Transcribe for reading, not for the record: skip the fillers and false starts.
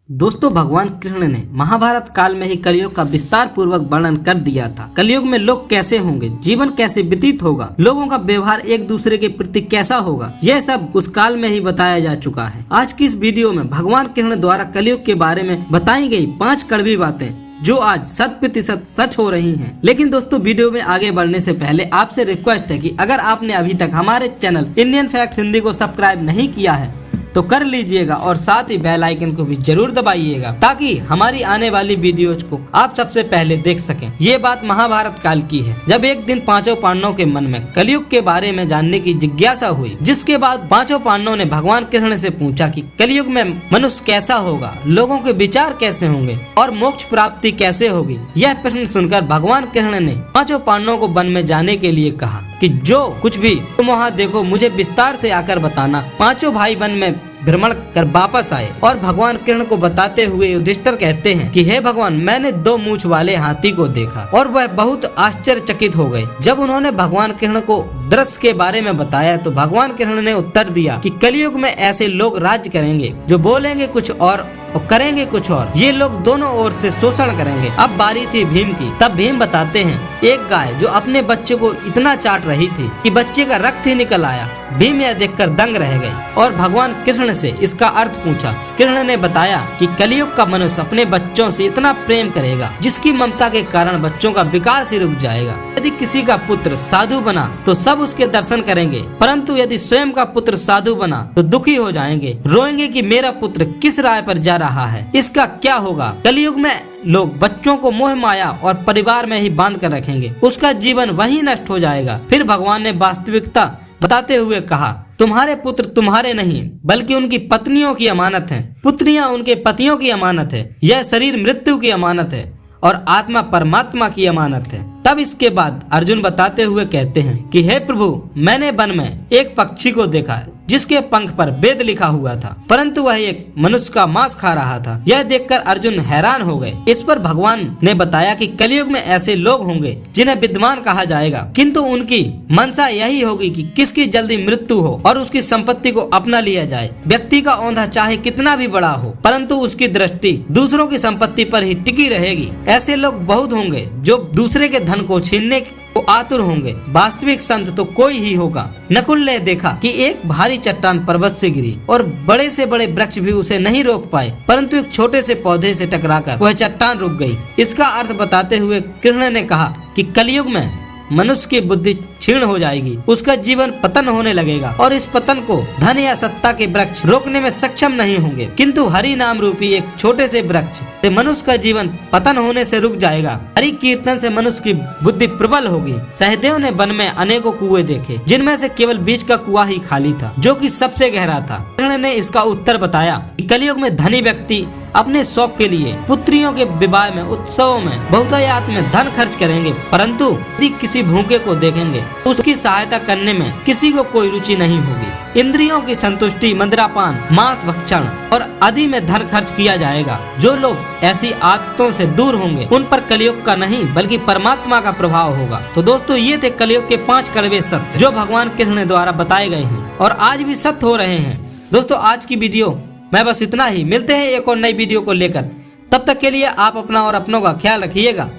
दोस्तों, भगवान कृष्ण ने महाभारत काल में ही कलयुग का विस्तार पूर्वक वर्णन कर दिया था। कलयुग में लोग कैसे होंगे, जीवन कैसे व्यतीत होगा, लोगों का व्यवहार एक दूसरे के प्रति कैसा होगा, यह सब उस काल में ही बताया जा चुका है। आज की इस वीडियो में भगवान कृष्ण द्वारा कलयुग के बारे में बताई गई 5 कड़वी बातें जो आज 100% सच हो रही हैं। लेकिन दोस्तों, वीडियो में आगे बढ़ने से पहले आपसे रिक्वेस्ट है कि अगर आपने अभी तक हमारे चैनल इंडियन फैक्ट्स हिंदी को सब्सक्राइब नहीं किया है तो कर लीजिएगा और साथ ही बेल आइकन को भी जरूर दबाइएगा ताकि हमारी आने वाली वीडियोज को आप सबसे पहले देख सकें। ये बात महाभारत काल की है, जब एक दिन पांचों पांडवों के मन में कलयुग के बारे में जानने की जिज्ञासा हुई, जिसके बाद पांचों पांडवों ने भगवान कृष्ण से पूछा कि कलयुग में मनुष्य कैसा होगा, लोगों के विचार कैसे होंगे और मोक्ष प्राप्ति कैसे होगी। यह प्रश्न सुनकर भगवान कृष्ण ने पांचों पांडवों को वन में जाने के लिए कहा कि जो कुछ भी तुम वहाँ देखो मुझे विस्तार से आकर बताना। पांचों भाई वन में भ्रमण कर वापस आए और भगवान कृष्ण को बताते हुए युधिष्ठिर कहते हैं कि हे भगवान, मैंने 2 मूंछ वाले हाथी को देखा और वह बहुत आश्चर्यचकित हो गए। जब उन्होंने भगवान कृष्ण को दृश्य के बारे में बताया तो भगवान कृष्ण ने उत्तर दिया कि कलयुग में ऐसे लोग राज्य करेंगे जो बोलेंगे कुछ और करेंगे कुछ और। ये लोग दोनों ओर से शोषण करेंगे। अब बारी थी भीम की। तब भीम बताते हैं, एक गाय जो अपने बच्चे को इतना चाट रही थी कि बच्चे का रक्त ही निकल आया। भीम यह देखकर दंग रह गई और भगवान कृष्ण से इसका अर्थ पूछा। कृष्ण ने बताया कि कलयुग का मनुष्य अपने बच्चों से इतना प्रेम करेगा जिसकी ममता के कारण बच्चों का विकास ही रुक जाएगा। यदि किसी का पुत्र साधु बना तो सब उसके दर्शन करेंगे, परंतु यदि स्वयं का पुत्र साधु बना तो दुखी हो जाएंगे, रोएंगे कि मेरा पुत्र किस राह पर जा रहा है, इसका क्या होगा। कलयुग में लोग बच्चों को मोह माया और परिवार में ही बांध कर रखेंगे, उसका जीवन वही नष्ट हो जाएगा। फिर भगवान ने वास्तविकता बताते हुए कहा, तुम्हारे पुत्र तुम्हारे नहीं बल्कि उनकी पत्नियों की अमानत हैं, पुत्रियां उनके पतियों की अमानत है, यह शरीर मृत्यु की अमानत है और आत्मा परमात्मा की अमानत है। तब इसके बाद अर्जुन बताते हुए कहते हैं कि हे प्रभु, मैंने वन में एक पक्षी को देखा जिसके पंख पर वेद लिखा हुआ था, परंतु वह एक मनुष्य का मांस खा रहा था। यह देखकर अर्जुन हैरान हो गए। इस पर भगवान ने बताया कि कलयुग में ऐसे लोग होंगे जिन्हें विद्वान कहा जाएगा, किंतु उनकी मंशा यही होगी कि किसकी जल्दी मृत्यु हो और उसकी संपत्ति को अपना लिया जाए। व्यक्ति का औंधा चाहे कितना भी बड़ा हो, परंतु उसकी दृष्टि दूसरों की संपत्ति पर ही टिकी रहेगी। ऐसे लोग बहुत होंगे जो दूसरे के धन को छीनने को आतुर होंगे। वास्तविक संत तो कोई ही होगा। नकुल ने देखा कि एक भारी चट्टान पर्वत से गिरी और बड़े से बड़े वृक्ष भी उसे नहीं रोक पाए, परंतु एक छोटे से पौधे से टकराकर वह चट्टान रुक गई। इसका अर्थ बताते हुए कृष्ण ने कहा कि कलयुग में मनुष्य की बुद्धि क्षीण हो जाएगी, उसका जीवन पतन होने लगेगा और इस पतन को धन या सत्ता के वृक्ष रोकने में सक्षम नहीं होंगे, किंतु हरि नाम रूपी एक छोटे से वृक्ष से मनुष्य का जीवन पतन होने से रुक जाएगा। हरि कीर्तन से मनुष्य की बुद्धि प्रबल होगी। सहदेव ने वन में अनेकों कुएं देखे, जिनमें से केवल बीच का कुआं ही खाली था, जो कि सबसे गहरा था। कृष्ण ने इसका उत्तर बताया कि कलयुग में धनी व्यक्ति अपने शौक के लिए पुत्रियों के विवाह में, उत्सवों में, बहुतायत में धन खर्च करेंगे, परंतु यदि किसी भूखे को देखेंगे तो उसकी सहायता करने में किसी को कोई रुचि नहीं होगी। इंद्रियों की संतुष्टि, मदिरापान, मांस भक्षण और आदि में धन खर्च किया जाएगा। जो लोग ऐसी आदतों से दूर होंगे उन पर कलयुग का नहीं बल्कि परमात्मा का प्रभाव होगा। तो दोस्तों, ये थे कलयुग के 5 कड़वे सत्य जो भगवान कृष्ण द्वारा बताए गए हैं और आज भी सत्य हो रहे हैं। दोस्तों, आज की वीडियो मैं बस इतना ही। मिलते हैं एक और नई वीडियो को लेकर। तब तक के लिए आप अपना और अपनों का ख्याल रखिएगा।